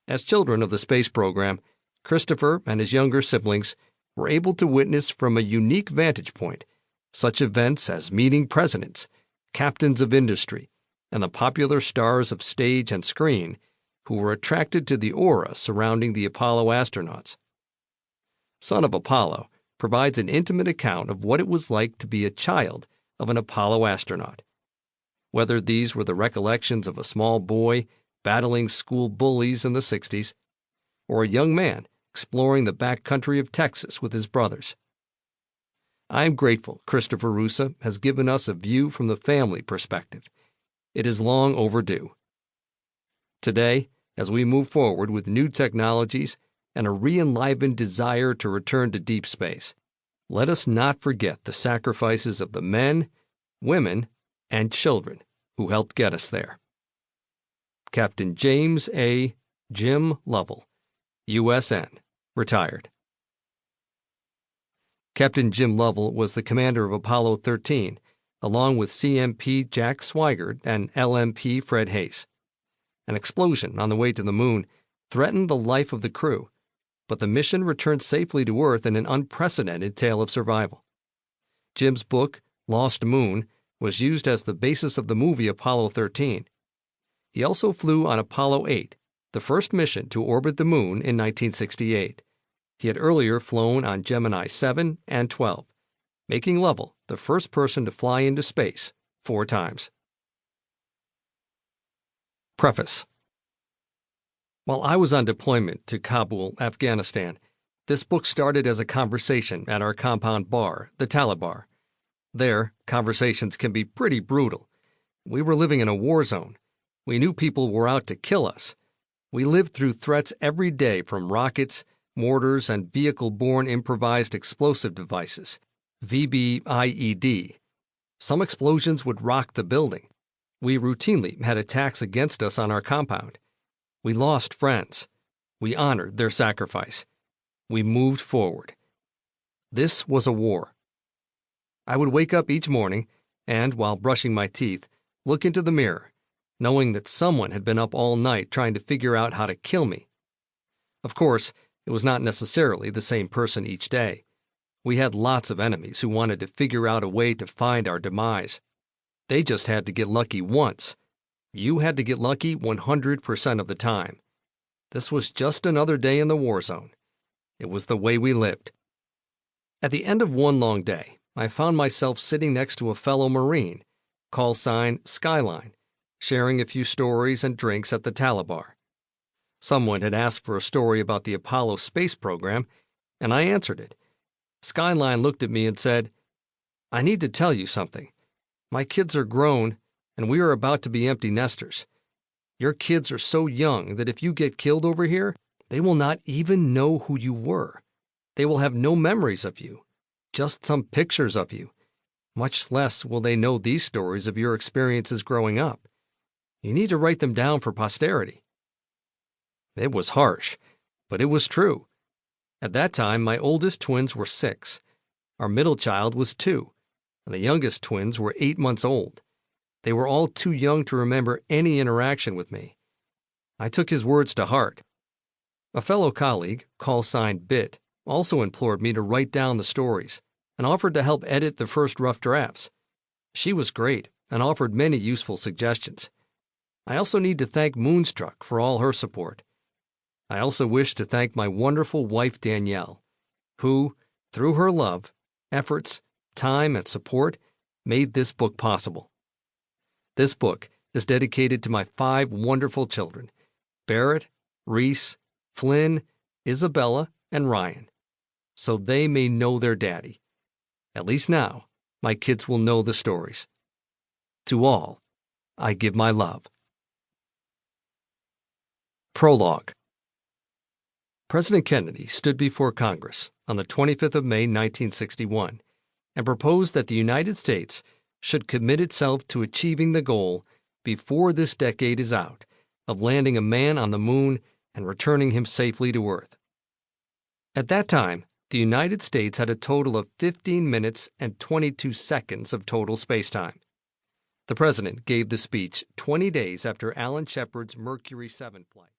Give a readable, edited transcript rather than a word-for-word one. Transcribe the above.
As children of the space program, Christopher and his younger siblings were able to witness from a unique vantage point such events as meeting presidents, captains of industry, and the popular stars of stage and screen who were attracted to the aura surrounding the Apollo astronauts. Son of Apollo provides an intimate account of what it was like to be a child of an Apollo astronaut. Whether these were the recollections of a small boy battling school bullies in the 60s, or a young man exploring the backcountry of Texas with his brothers. I am grateful Christopher Roosa has given us a view from the family perspective. It is long overdue. Today, as we move forward with new technologies and a re-enlivened desire to return to deep space, let us not forget the sacrifices of the men, women, and children who helped get us there. Captain James A. Jim Lovell, USN, retired. Captain Jim Lovell was the commander of Apollo 13, along with CMP Jack Swigert and LMP Fred Hayes. An explosion on the way to the moon threatened the life of the crew, but the mission returned safely to Earth in an unprecedented tale of survival. Jim's book, Lost Moon, was used as the basis of the movie Apollo 13. He also flew on Apollo 8, the first mission to orbit the moon in 1968. He had earlier flown on Gemini 7 and 12, making Lovell the first person to fly into space 4 times. Preface. While I was on deployment to Kabul, Afghanistan, this book started as a conversation at our compound bar, the Talabar. There, conversations can be pretty brutal. We were living in a war zone. We knew people were out to kill us. We lived through threats every day from rockets, mortars, and vehicle-borne improvised explosive devices, VBIED. Some explosions would rock the building. We routinely had attacks against us on our compound. We lost friends. We honored their sacrifice. We moved forward. This was a war. I would wake up each morning and, while brushing my teeth, look into the mirror, knowing that someone had been up all night trying to figure out how to kill me. Of course, it was not necessarily the same person each day. We had lots of enemies who wanted to figure out a way to find our demise. They just had to get lucky once. You had to get lucky 100% of the time. This was just another day in the war zone. It was the way we lived. At the end of one long day, I found myself sitting next to a fellow Marine, call sign Skyline, sharing a few stories and drinks at the Talabar. Someone had asked for a story about the Apollo space program, and I answered it. Skyline looked at me and said, "I need to tell you something. My kids are grown, and we are about to be empty nesters. Your kids are so young that if you get killed over here, they will not even know who you were. They will have no memories of you, just some pictures of you. Much less will they know these stories of your experiences growing up. You need to write them down for posterity." It was harsh, but it was true. At that time, my oldest twins were 6. Our middle child was 2, and the youngest twins were 8 months old. They were all too young to remember any interaction with me. I took his words to heart. A fellow colleague, call sign Bit, also implored me to write down the stories and offered to help edit the first rough drafts. She was great and offered many useful suggestions. I also need to thank Moonstruck for all her support. I also wish to thank my wonderful wife Danielle, who, through her love, efforts, time, and support, made this book possible. This book is dedicated to my 5 wonderful children, Barrett, Reese, Flynn, Isabella, and Ryan, so they may know their daddy. At least now, my kids will know the stories. To all, I give my love. Prologue. President Kennedy stood before Congress on the 25th of May, 1961, and proposed that the United States should commit itself to achieving the goal, before this decade is out, of landing a man on the moon and returning him safely to Earth. At that time, the United States had a total of 15 minutes and 22 seconds of total spacetime. The President gave the speech 20 days after Alan Shepard's Mercury 7 flight.